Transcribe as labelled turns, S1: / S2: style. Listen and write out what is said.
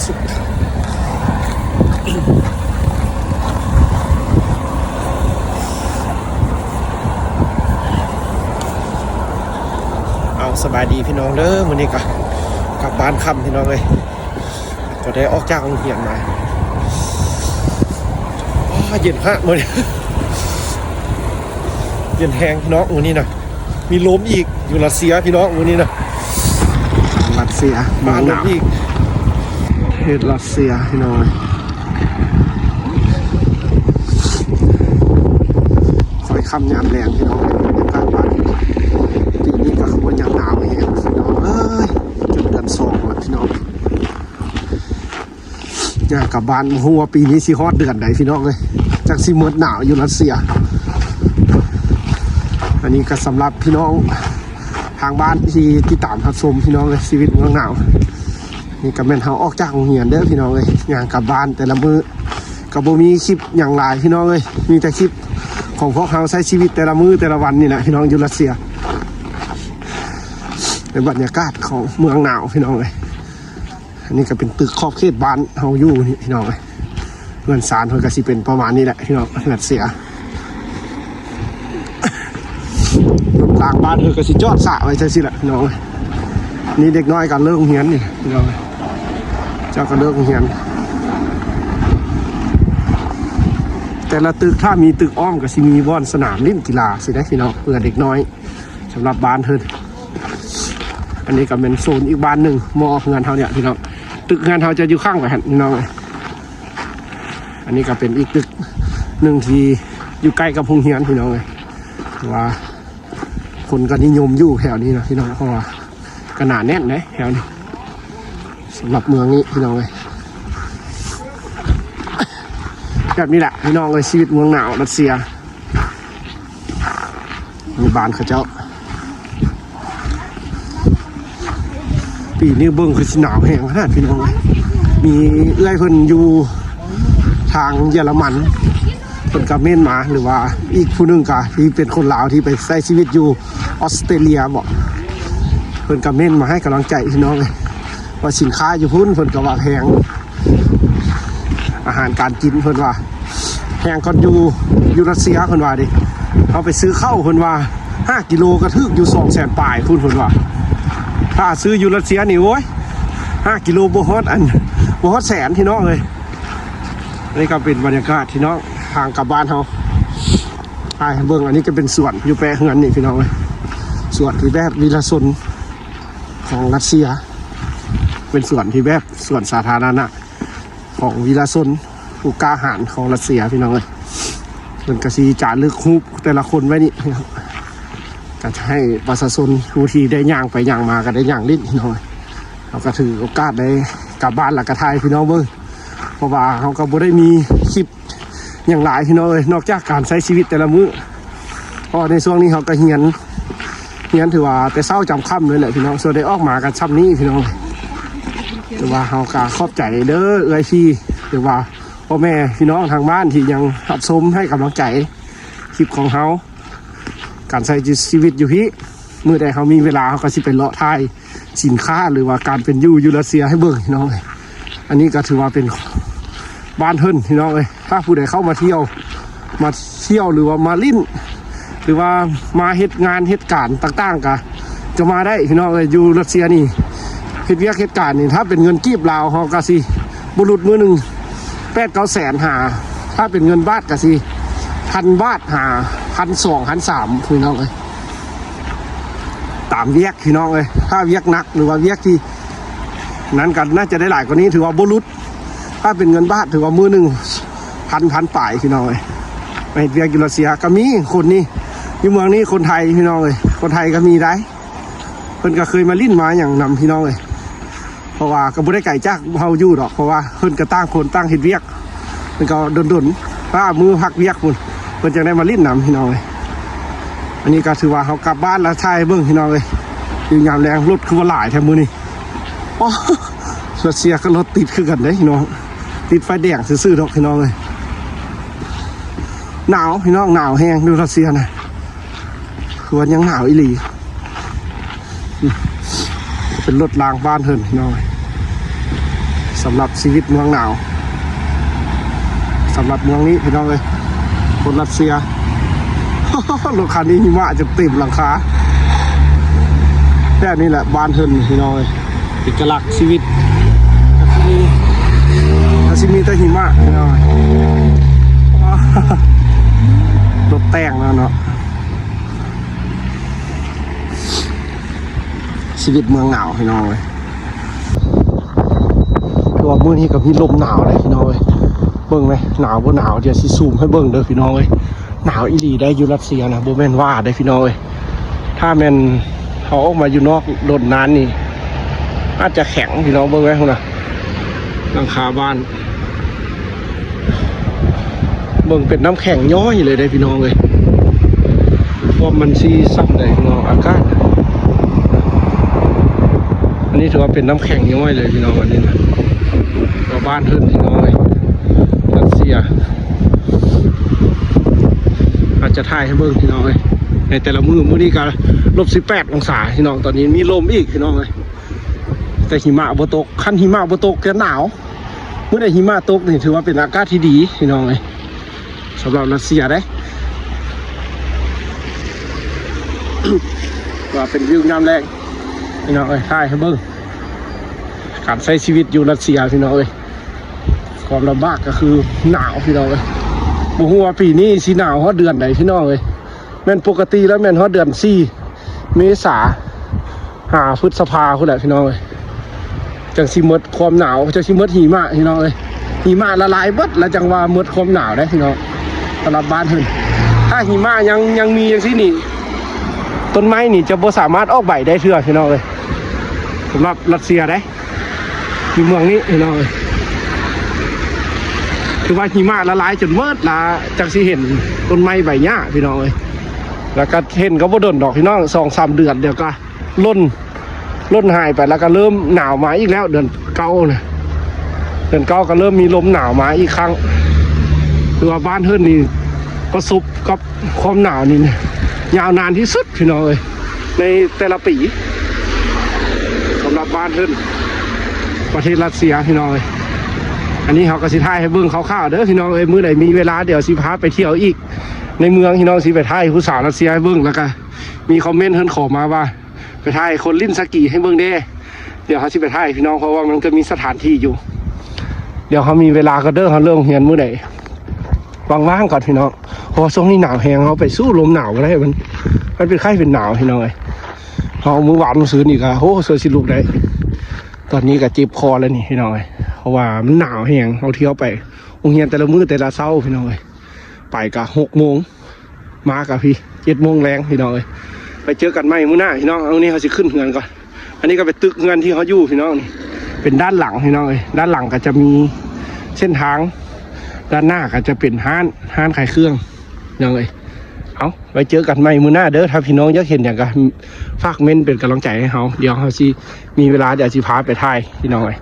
S1: สุขเอาสบายดีพี่น้องเด้อมื้อนี้ก็กลับบ้านค่ำพี่น้องเลยก็ได้ออกจากโรงเรียนมาเย็นฮะมื้อนี้เย็นแห้งพี่น้องมื้อนี้นะมีลมอีกอยู่รัสเซียพี่น้องมื้อนี้นะรัสเซียบ้านลมอีกประเทศรัสเซียพี่น้องคอยค่ำยามแรงพี่น้องบรรยากาศบ้านปีนี้ก็คือว่ายามหนาวเองพี่น้องเอ้ยจนเดือน2แล้วพี่น้องอยากกลับบ้านหัวปีนี้สิฮอดเดือนไหนพี่น้องเลยจากสิเมิดหนาวอยู่รัสเซียอันนี้ก็สำหรับพี่น้องทางบ้านที่ติดตามรับชมพี่น้องเลยชีวิตเมืองหนาวนี่ก็แม่นเฮาออกจากโรงเรียนเด้อพี่น้องเลยงานกลับบ้านแต่ละมื้อก็บ่มีคลิปอย่างหลายพี่น้องเลยมีแต่คลิปของพวกเฮาใช้ชีวิตแต่ละมื้อแต่ละวันนี่แหละพี่น้องอยู่รัสเซียเป็นบรรยากาศของเมืองหนาวพี่น้องเลยอันนี้ก็เป็นตึกขอบเขตบ้านเฮาอยู่นี่พี่น้องเลยเงินศาลเพิ่นก็สิเป็นประมาณนี้แหละพี่น้องรัสเซียทางบ้านเธอก็สิจอดสระไว้ใช่สิแหละพี่น้องนี่เด็กน้อยกันเลิกเรียนนี่พี่น้องเจ้าก็เลิกเรียนแต่ละตึกถ้ามีตึกอ้อมก็สิมีบ่อนสนามเล่นกีฬาสิได้พี่น้องเพื่อเด็กน้อยสำหรับบ้านเธออันนี้ก็เป็นโซนอีกบ้านหนึ่งมองานเท่าเนี่ยพี่น้องตึกงานเท่าจะอยู่ข้างไปหันพี่น้องอันนี้ก็เป็นอีกตึกหนึ่งที่อยู่ใกล้กับโรงเรียนพี่น้องเลยว่าคนก็นิยมอยู่แถวนี้นะพี่น้องเพราะว่าก็หนาแน่นนะแถวนี้สำหรับเมืองนี้พี่น้องเลยแบบนี้แหละพี่น้องเลยชีวิตเมืองหนาวรัสเซียมีบ้านเขาเจ้าปีนี้เบิ้งคือหนาวแห้งขนาดพี่น้องเลยมีเอื้อยเพิ่นอยู่ทางเยอรมันเป็นกาเมนมาหรือว่าอีกผู้หนึ่งกะที่เป็นคนลาวที่ไปใช้ชีวิตอยู่ออสเตรเลียบอกเพิ่นกาเมนมาให้กำลังใจพี่น้องเลยว่าสินค้าอยู่พุ่นเพิ่นก็ว่าแพงอาหารการกินเพิ่นว่าแพงก็อยู่รัสเซียเพิ่นว่าดิเอาไปซื้อข้าวเพิ่นว่า5 กิโลกระทึกอยู่200,000 ปลายพุ่นเพิ่นว่าถ้าซื้ออยู่รัสเซียนี่โว้ย5 กิโลบ่ฮอดแสนพี่น้องเลยนี่ก็เป็นบรรยากาศพี่น้องทางกลับบ้านเขาเบื้องอันนี้ก็เป็นสวนอยู่แปะเฮือนนี่พี่น้องเลยสวนที่แบบวิลาชนของรัสเซียเป็นสวนที่แบบสวนสาธารณะของวิลาชนผู้กล้าหาญของรัสเซียพี่น้องเลยเป็นกระสีจารึกฮูปแต่ละคนไว้นี่ก็จะให้ประชาชนผู้ที่ได้ย่างไปย่างมาก็ได้ย่างลิ้นพี่น้องเราก็ถือโอกาสได้กลับบ้านหลักกระทายพี่น้องเบิ้งเพราะว่าเขาก็บ่ได้มีคลิปอย่างหลายพี่น้องเลยนอกจากการใช้ชีวิตแต่ละมื้อเพราะในช่วงนี้เขาก็เฮียนถือว่าแต่เศร้าจำค่ำเลยแหละพี่น้องส่วนได้ออกมากันช่ำนี้พี่น้องถือว่าเขาก็ขอบใจเด้อเอ้ยพี่ถือว่าพ่อแม่พี่น้องทางบ้านที่ยังรับชมให้กำลังใจคลิปของเขาการใช้ชีวิตอยู่ที่เมื่อใดเขามีเวลาเขาก็สิไปเลาะทายสินค้าหรือว่าการเป็นอยู่รัสเซียให้เบิ่งพี่น้องเลยอันนี้ก็ถือว่าเป็นบ้านเฮิรนพี่น้องเลยถ้าผู้ใดเข้ามาเที่ยวหรือว่ามาลิ้นหรือว่ามาเหตุงานเหตุการณ์ต่างๆก็จะมาได้พี่น้องเลยอยู่รัสเซียนี่เหตุเหตุการณ์นี่ถ้าเป็นเงินกีบลาวเขาก็สิบุรุษมือหนึ่ง8-9 แสนหาถ้าเป็นเงินบาทก็สิ1,000 บาทหา1,200 1,300พี่น้องเลยตามเวียกพี่น้องเลยถ้าเวียกนักหรือว่าเวียกที่นั้นกันน่าจะได้หลายกว่านี้ถือว่าบุรุษถ้าเป็นเงินบาทถือว่ามือหนึ่งพันป่ายพี่น้องเลยไปเวียกอยู่รัสเซียก็มีคนนี้อยู่เมืองนี้คนไทยพี่น้องเลยคนไทยก็มีได้เพิ่นก็เคยมาลิ้นมาอย่างนำพี่น้องเลยเพราะว่าก็บ่ได้ไก่จากเฮาอยู่ดอกเพราะว่าเพิ่นก็ตั้งคนตั้งเฮ็ดเวียกเพิ่นก็ดนถ้ามือพักเวียกเพิ่นจะได้มาลิ้นนำพี่น้องเลยอันนี้ก็ถือว่าเขากลับบ้านแล้วใช่เบิ่งพี่น้องเลยอยู่ยามแรงรถคือว่าหลายแถมมือนี่อ๋อรัสเซียก็รถติดคือกันเด้พี่น้องติดไฟแดงซื่อๆดอกพี่น้องเลยหนาวพี่น้องหนาวแห้งดูรัสเซียนะคือวันยังหนาวอีหลีเป็นรถรางบ้านเถินพี่น้อง สำหรับชีวิตเมืองหนาวสำหรับเมืองนี้พี่น้องเลยคนรัสเซีย รถคันนี้หิมะจะติดหลังคาแต่นี่แหละบ้านเฮินพี่น้องเลยเอกลักษณ์ชีวิตที่มีแต่หิมะพี่น้องรถแต่งแล้วเนาะชีวิตเมืองหนาวพี่น้องเลยตัวมื้อนี้กับพี่ลมหนาวเลยพี่น้องเลยเบิ่งไหมหนาวบ่หนาวเดี๋ยวสิซูมให้เบิ่งเด้อพี่น้องเลยหนาวอีหลีได้อยู่รัสเซียนะบ่แม่นว่าได้พี่น้องเลยถ้าแม่นเขาออกมาอยู่นอกโดนนานนี่อาจจะแข็งพี่น้องเบิ่งไหมคุณน่ะหลังคาบ้านเบิ่งเป็นน้ำแข็งย้อยเลยได้พี่น้องเลยเพราะมันซีซับได้พี่น้องอากาศอันนี้ถือว่าเป็นน้ำแข็งย้อยเลยพี่น้องวันนี้นะตัวบ้านเฮินพี่น้องเลยรัสเซียอาจจะถ่ายให้เบิ่งพี่น้องเลยในแต่ละมื้อนี้ก็-18 องศาพี่น้องตอนนี้มีลมอีกพี่น้องเลยแต่หิมะบ่ตกคันหิมะบ่ตกจะหนาวเมื่อใดหิมะตกนี่ถือว่าเป็นอากาศที่ดีพี่น้องเลยสำหรับรัสเซียได้ ว่าเป็นวิวน้ำแรงพี่น้องเอ้ยถ่ายให้เบิ่งการใช้ชีวิตอยู่รัสเซียพี่น้องเอ้ยความลำบากก็คือหนาวพี่น้องเอ้ยบ่ฮู้ว่าปีนี้สิหนาวฮอดเดือนใดพี่น้องเอ้ยแม่นปกติแล้วแม่นฮอดเดือน4 เมษาพฤษภาพุ่นแหละพี่น้องเอ้ยจังสิหมดความหนาวจังสิหมดหิมะพี่น้องเอ้ยหิมะละลายเบิดแล้วจังว่าหมดความหนาวได้พี่น้องสำหรับบ้านเพิ่นถ้าหิมะยังมีจังซี่นี่ต้นไม้นี่จะบ่สามารถออกใบได้เทื่อพี่น้องเอ้ยสำหรับรัสเซียได้อยู่เมืองนี้พี่น้องเอ้ยคือว่าหิมะละลายจนเมิดละจังสิเห็นต้นไม้ใบหญ้าพี่น้องเอ้ยแล้วก็เห็นก็บ่ดนดอกพี่น้อง 2-3 เดือนเดี๋ยวก็ล่นหายไปแล้วก็เริ่มหนาวมาอีกแล้วเดือน9เนี่ยเดือน9ก็เริ่มมีลมหนาวมาอีกครั้งคือว่าบ้านเฮิรนนี่ประสบกับความหนาวนี่ยาวนานที่สุดพี่น้องเอ้ยในแต่ละปีสำหรับบ้านเฮิรนประเทศรัสเซียพี่น้องเอ้ยอันนี้เขาก็สิถ่ายให้เบิ่งคร่าวๆเด้อพี่น้องเอ้ยมื้อใดมีเวลาเดี๋ยวสิพาไปเที่ยวอีกในเมืองพี่น้องสิไปถ่ายผู้สาวรัสเซียให้เบิ่งแล้วก็มีคอมเมนต์เฮิรนขอมาว่าไปถ่ายคนลิ้นสกีให้เบิ่งเด้เดี๋ยวเขาสิไปถ่ายพี่น้องเพราะว่ามันก็มีสถานที่อยู่เดี๋ยวเขามีเวลาก็เด้อเขาเริ่มเรียนมื้อใดว่างๆก่อนพี่น้องเพราะช่วงนี้หนาวแห้งเขาไปสู้ลมหนาวก็ได้มันเป็นไข้เป็นหนาวพี่น้องเอ้ยเขามื้อวานมื้อซื้อนี่ก็โหเสือสิลุกได้ตอนนี้ก็เจ็บคอแล้วนี่พี่น้องเอ้ยเพราะว่ามันหนาวแห้งเขาเที่ยวไปโรงเรียนแต่ละมื้อแต่ละเช้าพี่น้องเอ้ยไปก็6 โมงมากับพี่7 โมงแรงพี่น้องเอ้ยไปเจอกันใหม่มื้อหน้าพี่น้องเอานี้เขาสิขึ้นเฮือนก่อนอันนี้ก็ไปตึกเฮือนที่เขาอยู่พี่น้องนี่เป็นด้านหลังพี่น้องเอ้ยด้านหลังก็จะมีเส้นทางด้านหน้าก็จะเป็นห้านขายเครื่องยังไงเอาไว้เจอกันใหม่มื้อหน้าเด้อถ้าพี่น้องอยากเห็นอย่างก็ฝากเม้นเป็นกำลังใจให้เขาเดี๋ยวเขาสิมีเวลาเดี๋ยวสิพาไปถ่ายพี่น้องเอ้ย